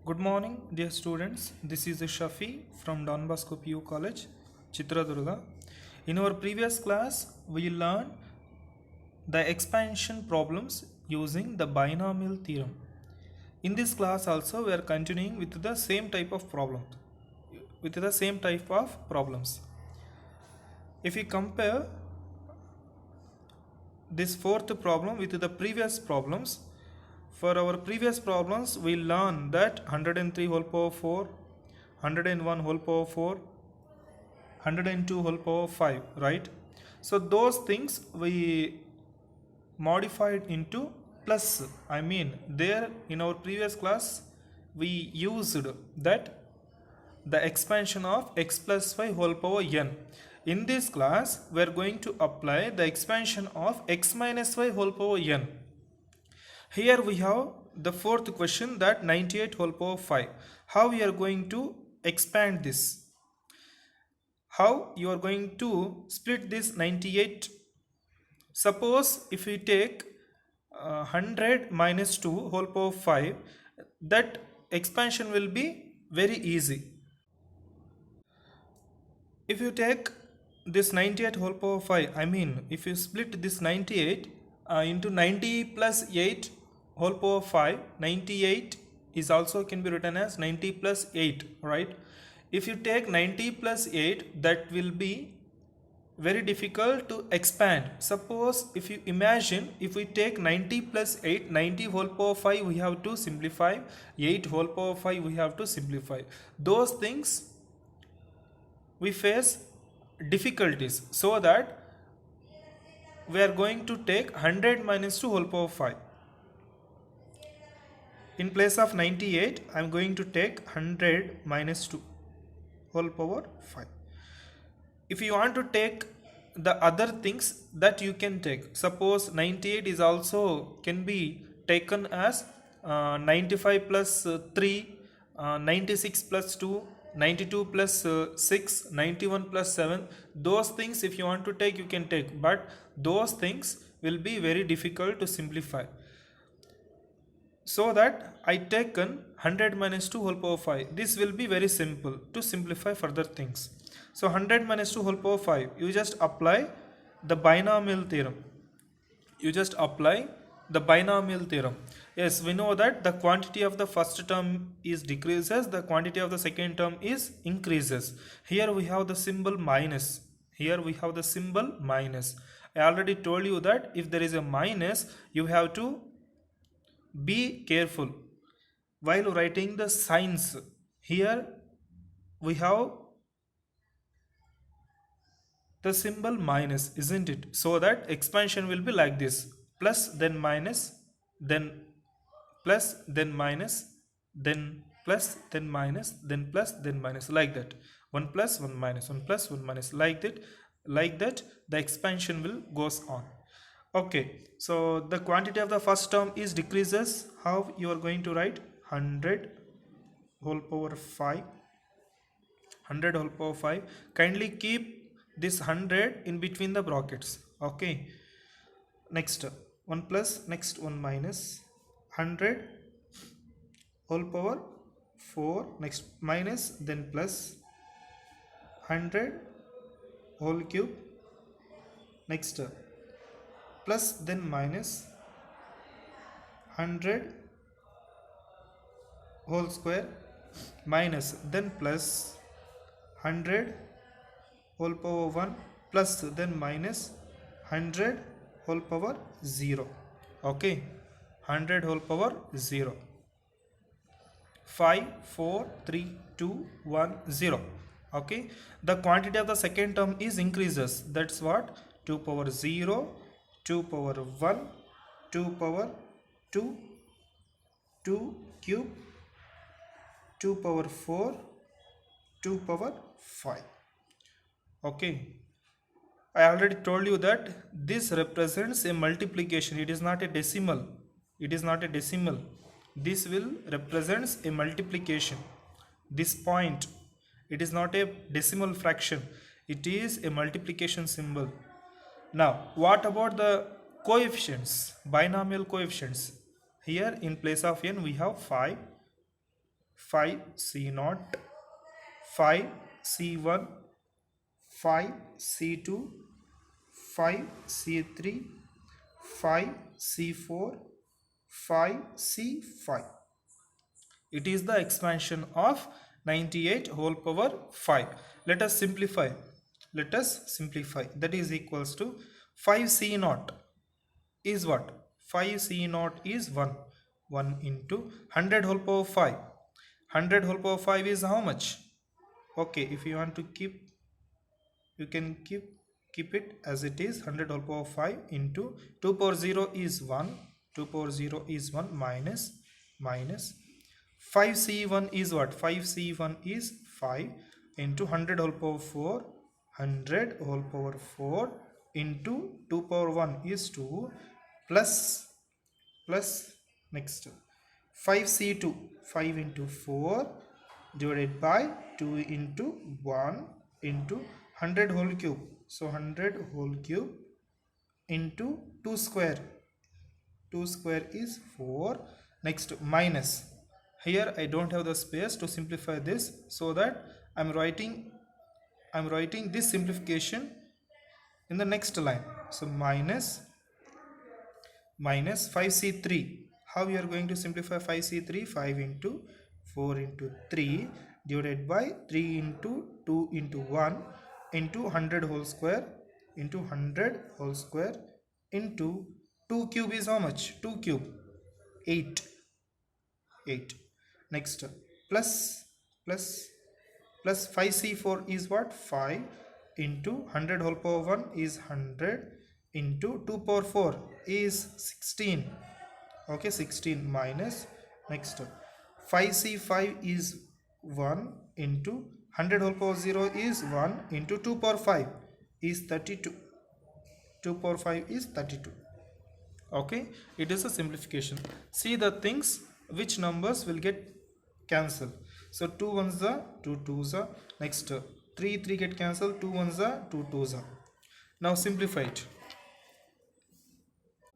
Good morning, dear students. This is Shafi from Don Bosco PU College, Chitradurga. In our previous class, we learned the expansion problems using the binomial theorem. In this class also, we are continuing with the same type of problems. If we compare this fourth problem with the previous problems, for our previous problems, we learned that 103 whole power 4, 101 whole power 4, 102 whole power 5, right? So those things we modified into plus. There in our previous class, we used that the expansion of x plus y whole power n. In this class, we are going to apply the expansion of x minus y whole power n. Here we have the fourth question, that 98 whole power 5. How we are going to expand this? How you are going to split this 98? Suppose if we take 100 minus 2 whole power 5, that expansion will be very easy. If you take this 98 whole power 5, if you split this 98 into 90 plus 8 whole power 5, 98 is also can be written as 90 plus 8, right? If you take 90 plus 8, that will be very difficult to expand. Suppose if you imagine, if we take 90 plus 8, 90 whole power 5 we have to simplify, 8 whole power 5 we have to simplify. Those things we face difficulties, so that we are going to take 100 minus 2 whole power 5. In place of 98, I am going to take 100 minus 2 whole power 5. If you want to take the other things that you can take, suppose 98 is also can be taken as 95 plus 3, 96 plus 2, 92 plus 6, 91 plus 7. Those things if you want to take, you can take, but those things will be very difficult to simplify. So that I taken 100 minus 2 whole power 5. This will be very simple to simplify further things. So 100 minus 2 whole power 5, you just apply the binomial theorem. Yes, we know that the quantity of the first term is decreases, the quantity of the second term is increases. Here we have the symbol minus. I already told you that if there is a minus, you have to be careful while writing the signs. Here we have the symbol minus, isn't it? So that expansion will be like this: plus, then minus, then plus, then minus, then plus, then minus, then plus, then minus, like that. 1 plus 1 minus, 1 plus 1 minus, like that the expansion will goes on. Okay, so the quantity of the first term is decreases. How you are going to write? 100 whole power 5. Kindly keep this 100 in between the brackets. Okay, next 1 plus, next 1 minus, 100 whole power 4, next minus, then plus, 100 whole cube, next plus, then minus, 100 whole square, minus, then plus, 100 whole power 1, plus, then minus, 100 whole power 0. Okay, 100 whole power 0. 5, 4, 3, 2, 1, 0. Okay, the quantity of the second term is increases. That's what? 2 power 0, 2 power 1, 2 power 2, 2 cube, 2 power 4, 2 power 5. Okay, I already told you that this represents a multiplication. It is not a decimal. This will represents a multiplication. This point, it is not a decimal fraction. It is a multiplication symbol. Now, what about the coefficients, binomial coefficients? Here in place of n we have 5, 5C0, 5C1, 5C2, 5C3, 5C4, 5C5. It is the expansion of 98 whole power 5. Let us simplify. That is equals to 5C0 is what? 5C0 is 1. 1 into 100 whole power 5. 100 whole power 5 is how much? Okay, if you want to keep, you can keep it as it is. 100 whole power 5 into 2 power 0 is 1. 2 power 0 is 1 minus 5C1 is what? 5C1 is 5 into 100 whole power 4. 100 whole power 4 into 2 power 1 is 2 plus next 5C2, 5 into 4 divided by 2 into 1 into 100 whole cube. So 100 whole cube into 2 square. 2 square is 4. Next minus. Here I don't have the space to simplify this, so that I'm writing this simplification in the next line. So minus 5C3. How we are going to simplify 5C3? 5 into 4 into 3 divided by 3 into 2 into 1 into 100 whole square into 100 whole square into 2 cube is how much? 2 cube 8. Next plus 5C4 is what? 5 into 100 whole power 1 is 100 into 2 power 4 is 16. Okay, 16 minus next 5C5 is 1 into 100 whole power 0 is 1 into 2 power 5 is 32. 2 power 5 is 32. Okay, it is a simplification. See the things, which numbers will get cancelled. So 2 ones are 2 twos are. Next 3 get cancelled. 2 ones are 2 twos are. Now simplify it.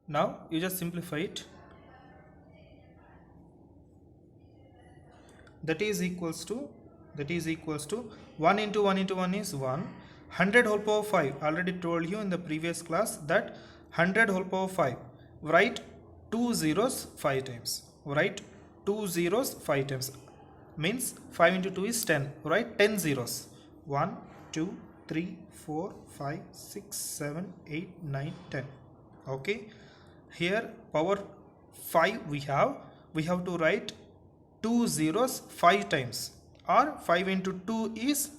Now you just simplify it. That is equals to 1 into 1 into 1 is 1. 100 whole power 5. Already told you in the previous class that 100 whole power 5. Write 2 zeros 5 times. Write 2 zeros 5 times. Means 5 into 2 is 10. Write 10 zeros. 1, 2, 3, 4, 5, 6, 7, 8, 9, 10. Okay. Here power 5 we have to write 2 zeros 5 times, or 5 into 2 is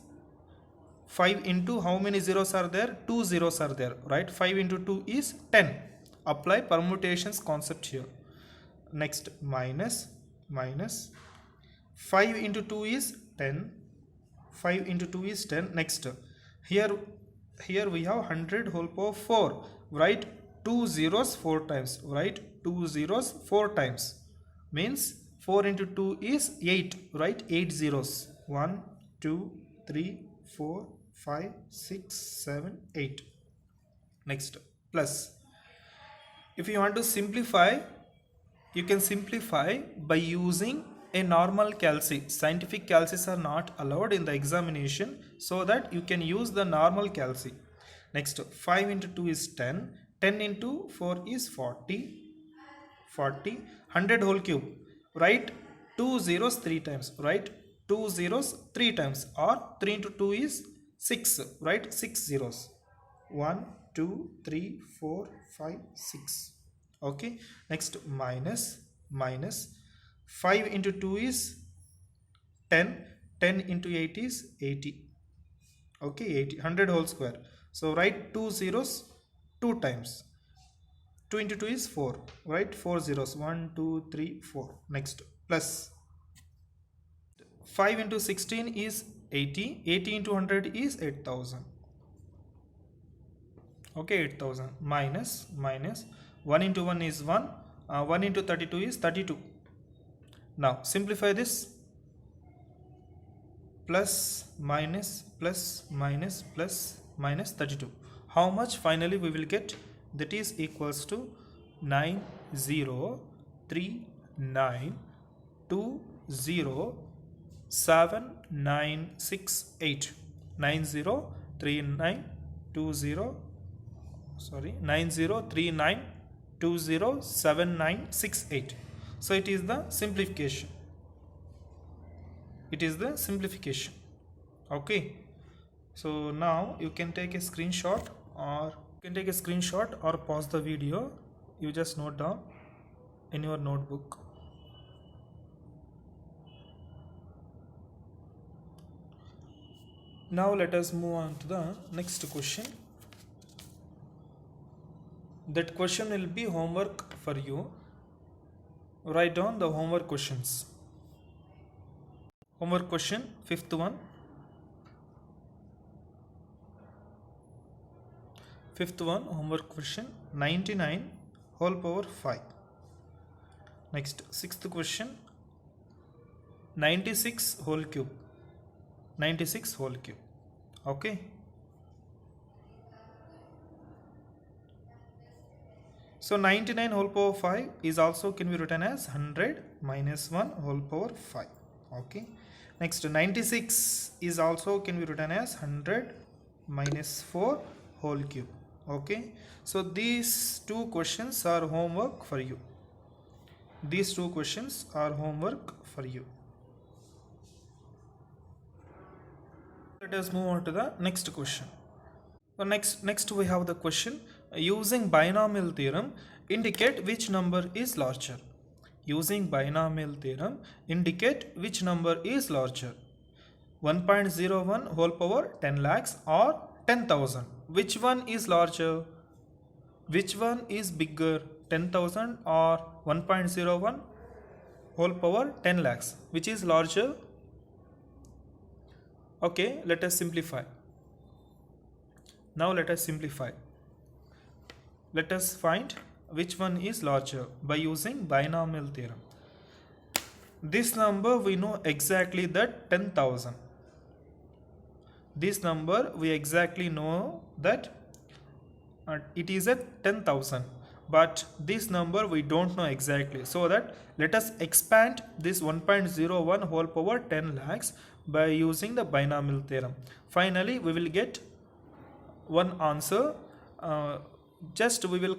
5 into how many zeros are there? 2 zeros are there, right? 5 into 2 is 10. Apply permutations concept here. Next minus 5 into 2 is 10. 5 into 2 is 10. Next here we have 100 whole power 4. Write 2 zeros 4 times. Write 2 zeros 4 times. Means 4 into 2 is 8. Write 8 zeros. 1, 2, 3, 4, 5, 6, 7, 8. Next plus. If you want to simplify, you can simplify by using a normal calci. Scientific calcis are not allowed in the examination, so that you can use the normal calci. Next 5 into 2 is 10. 10 into 4 is 40. 100 whole cube. Write 2 zeros 3 times. Write 2 zeros 3 times, or 3 into 2 is 6. Write 6 zeros. 1, 2, 3, 4, 5, 6. Okay. Next minus 5 into 2 is 10. 10 into 8 is 80. Okay, 80. 100 whole square. So write 2 zeros 2 times. 2 into 2 is 4. Write 4 zeros. 1, 2, 3, 4. Next plus 5 into 16 is 80. 80 into 100 is 8000. Okay, 8000 minus 1 into 1 is 1. 1 into 32 is 32. Now simplify this. Plus minus 32. How much finally we will get? That is equals to 903920 7968. 903920, sorry, 9039207968. So it is the simplification. It is the simplification. Okay. So now you can take a screenshot, or pause the video. You just note down in your notebook. Now let us move on to the next question. That question will be homework for you. Write down the homework questions. Homework question, fifth one. Fifth one, homework question, 99 whole power 5. Next, sixth question, 96 whole cube. 96 whole cube. Okay. So 99 whole power 5 is also can be written as 100 minus 1 whole power 5. Okay. Next, 96 is also can be written as 100 minus 4 whole cube. Okay. So these two questions are homework for you. These two questions are homework for you. Let us move on to the next question. So next we have the question, using binomial theorem indicate which number is larger. Using binomial theorem indicate which number is larger. 1.01 whole power 10 lakhs or 10,000. Which one is larger? Which one is bigger, 10,000 or 1.01 whole power 10 lakhs? Which is larger? Okay, let us simplify. Now let us simplify. Let us find which one is larger by using binomial theorem. This number we know exactly that 10,000. This number we exactly know that it is at 10,000. But this number we don't know exactly. So that let us expand this 1.01 whole power 10 lakhs by using the binomial theorem. Finally, we will get one answer. We will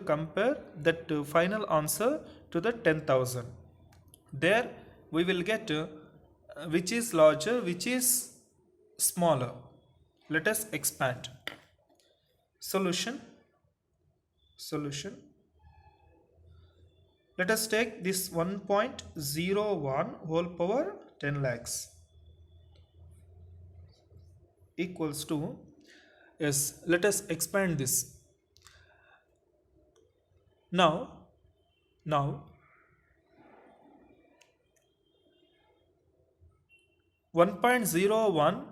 compare that final answer to the 10,000. There we will get which is larger, which is smaller. Let us expand. Solution. Let us take this 1.01 whole power 10 lakhs equals to, yes, let us expand this. Now 1.01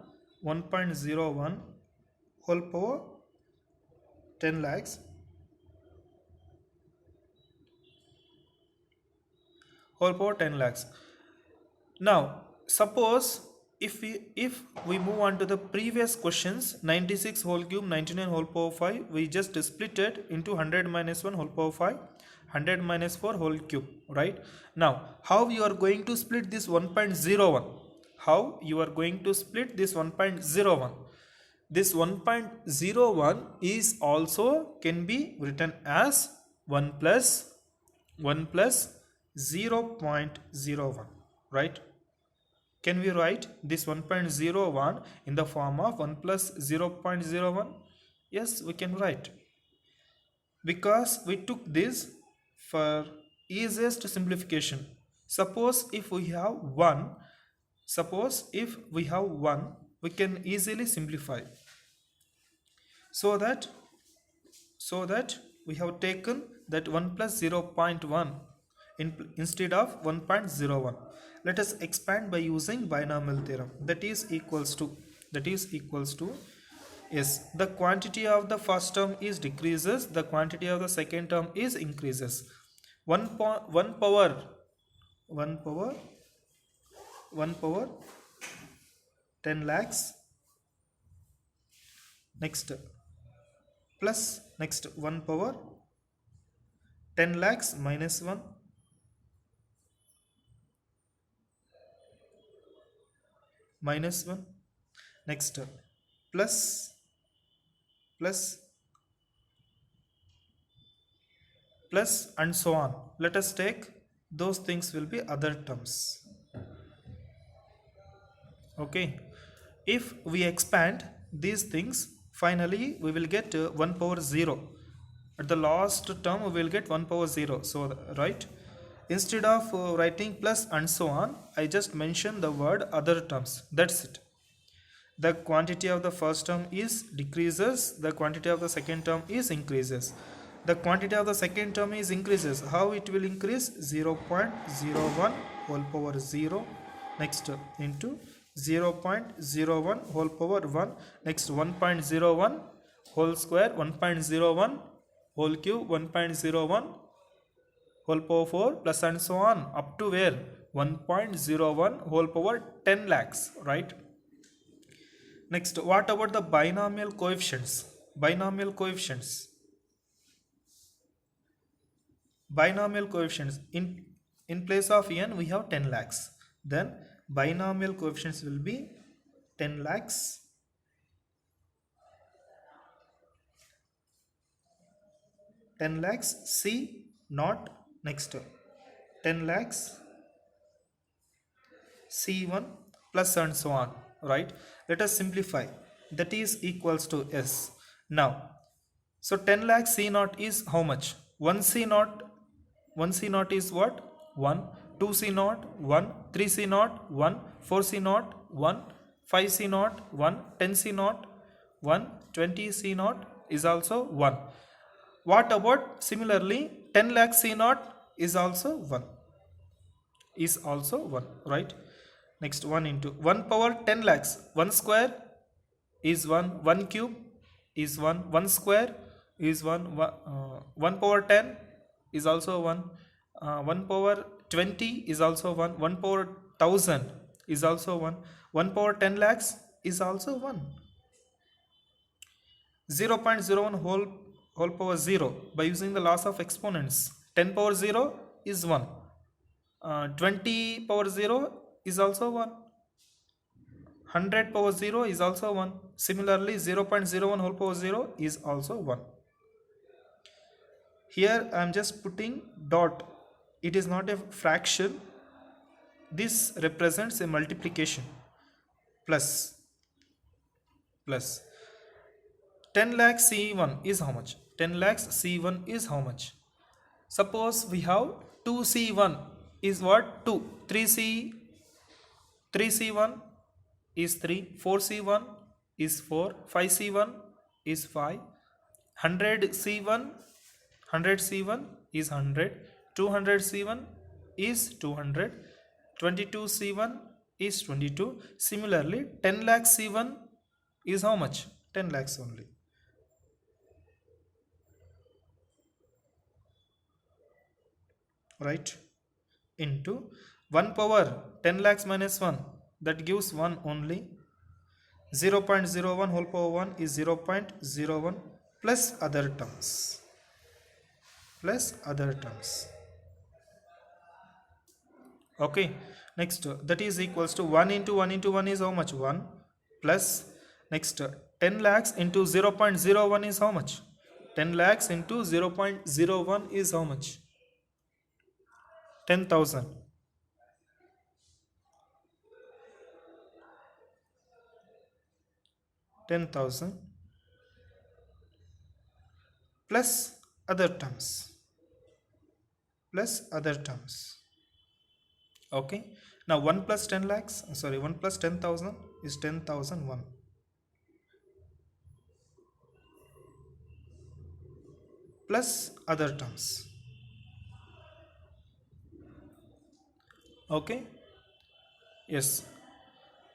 whole power 10 lakhs whole power 10 lakhs. Now suppose if we move on to the previous questions, 96 whole cube, 99 whole power 5, we just split it into 100 minus 1 whole power 5, 100 minus 4 whole cube, right? Now how you are going to split this 1.01? How you are going to split this 1.01? This 1.01 is also can be written as 1 plus 0.01, right? Can we write this 1.01 in the form of 1 plus 0.01? Yes, we can write. Because we took this for easiest simplification. Suppose if we have 1, we can easily simplify. So that we have taken that 1 plus 0.1 instead of 1.01. Let us expand by using binomial theorem. That is equals to, yes, the quantity of the first term is decreases, the quantity of the second term is increases. 1 power 10 lakhs, next plus, next 1 power 10 lakhs minus 1, minus 1. Next plus plus plus and so on. Let us take those things will be other terms. Okay, if we expand these things, finally we will get 1 power 0. At the last term we will get 1 power 0. So right, instead of writing plus and so on, I just mention the word other terms. That's it. The quantity of the first term is decreases, the quantity of the second term is increases. The quantity of the second term is increases. How it will increase? 0.01 whole power 0, next into 0.01 whole power 1, next 1.01 whole square, 1.01 whole cube, 1.01 whole power 4, plus and so on up to where? 1.01 whole power 10 lakhs, right? Next, what about the binomial coefficients? Binomial coefficients. Binomial coefficients. In place of n, we have 10 lakhs. Then binomial coefficients will be 10 lakhs, 10 lakhs C naught, next 10 lakhs C1 plus and so on, right? Let us simplify. That is equals to S. Now, so 10 lakh C naught is how much? 1 C naught, 1 C naught is what? 1, 2 C naught, 1, 3 C naught, 1, 4 C naught, 1, 5 C naught, 1, 10 C naught, 1, 20 C naught is also 1. What about similarly 10 lakh C naught is also 1. Is also 1, right? Next 1 into 1 power 10 lakhs. 1 square is 1, 1 cube is 1, 1 square is 1, 1 power 10 is also 1, 1 power 20 is also 1, 1 power 1000 is also 1, 1 power 10 lakhs is also 1. 0.01 whole power 0 by using the laws of exponents. 10 power 0 is 1. 20 power 0 is also 1. 100 power 0 is also 1. Similarly, 0.01 whole power 0 is also 1. Here I am just putting dot. It is not a fraction. This represents a multiplication. Plus. 10 lakhs C1 is how much? 10 lakhs C1 is how much? Suppose we have 2C1 is what? 2. 3C1 is 3. 4C1 is 4. 5C1 is 5. 100C1 is 100. 200C1 is 200. 22C1 is 22. Similarly, 10 lakhs C1 is how much? 10 lakhs only. Right? Into 1 power 10 lakhs minus 1, that gives 1 only. 0.01 whole power 1 is 0.01 plus other terms. Okay, next that is equals to 1 into 1 into 1 is how much? 1 plus, next 10 lakhs into 0.01 is how much? 10 lakhs into 0.01 is how much? 10,000. 10,000 plus other terms. Okay, now 1 plus 10 lakhs, 1 plus 10,000 is 10,001 plus other terms. Okay, yes,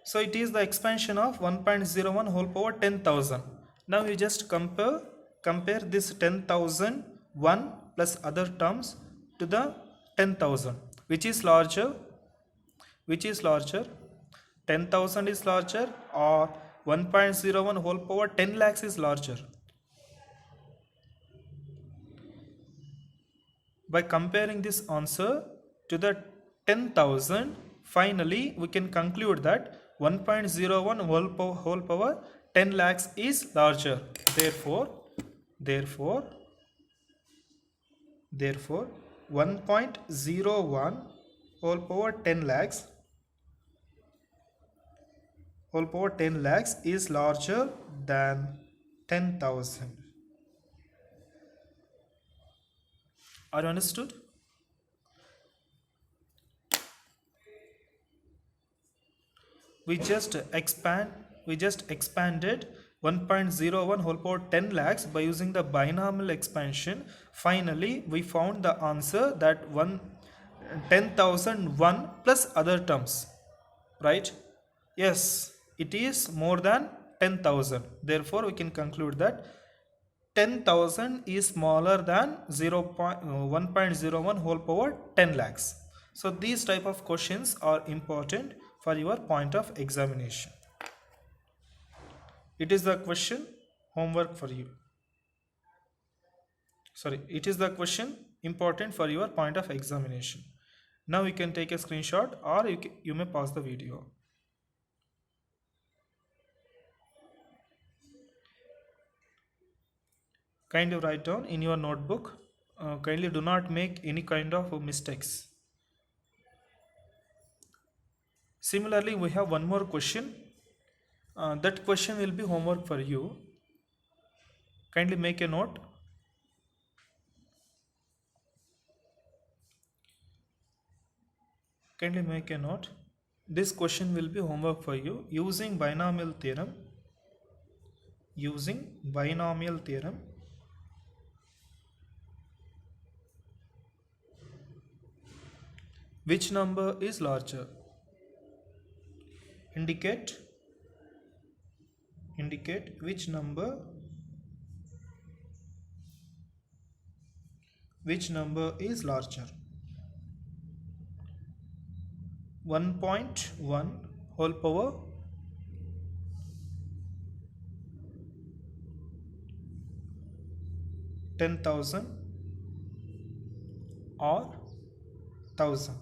so it is the expansion of 1.01 whole power 10,000. Now you just compare this 10,001 plus other terms to the 10,000. Which is larger? 10,000 is larger or 1.01 whole power 10 lakhs is larger? By comparing this answer to the 10,000, finally we can conclude that 1.01 whole power 10 lakhs is larger. Therefore 1.01 whole power 10 lakhs is larger than 10,000. Are you understood? We just expanded 1.01 whole power 10 lakhs by using the binomial expansion. Finally, we found the answer that 10,001 plus other terms, right? Yes, it is more than 10,000. Therefore, we can conclude that 10,000 is smaller than 1.01 whole power 10 lakhs. So these type of questions are important for your point of examination. It is the question homework for you. Sorry, it is the question important for your point of examination. Now you can take a screenshot or you may pause the video. Kindly write down in your notebook. Kindly do not make any kind of mistakes. Similarly, we have one more question. That question will be homework for you. Kindly make a note. Kindly make a note. This question will be homework for you. Using binomial theorem. Which number is larger? Indicate which number is larger. 1.1 whole power 10,000 or 1,000.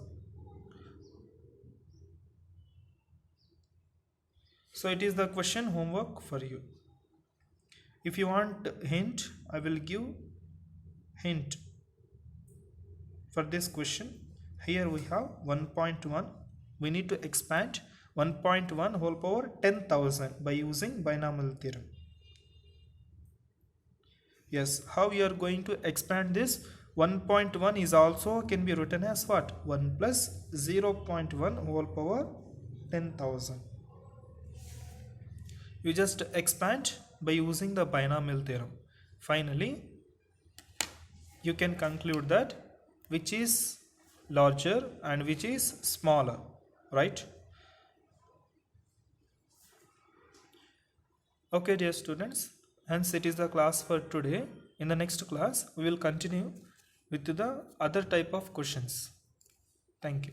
So it is the question homework for you. If you want hint, I will give hint for this question. Here we have 1.1. We need to expand 1.1 whole power 10,000 by using binomial theorem. Yes, how we are going to expand this? 1.1 is also can be written as what? 1 plus 0.1 whole power 10,000. You just expand by using the binomial theorem. Finally, you can conclude that which is larger and which is smaller, right? Okay, dear students, hence it is the class for today. In the next class, we will continue with the other type of questions. Thank you.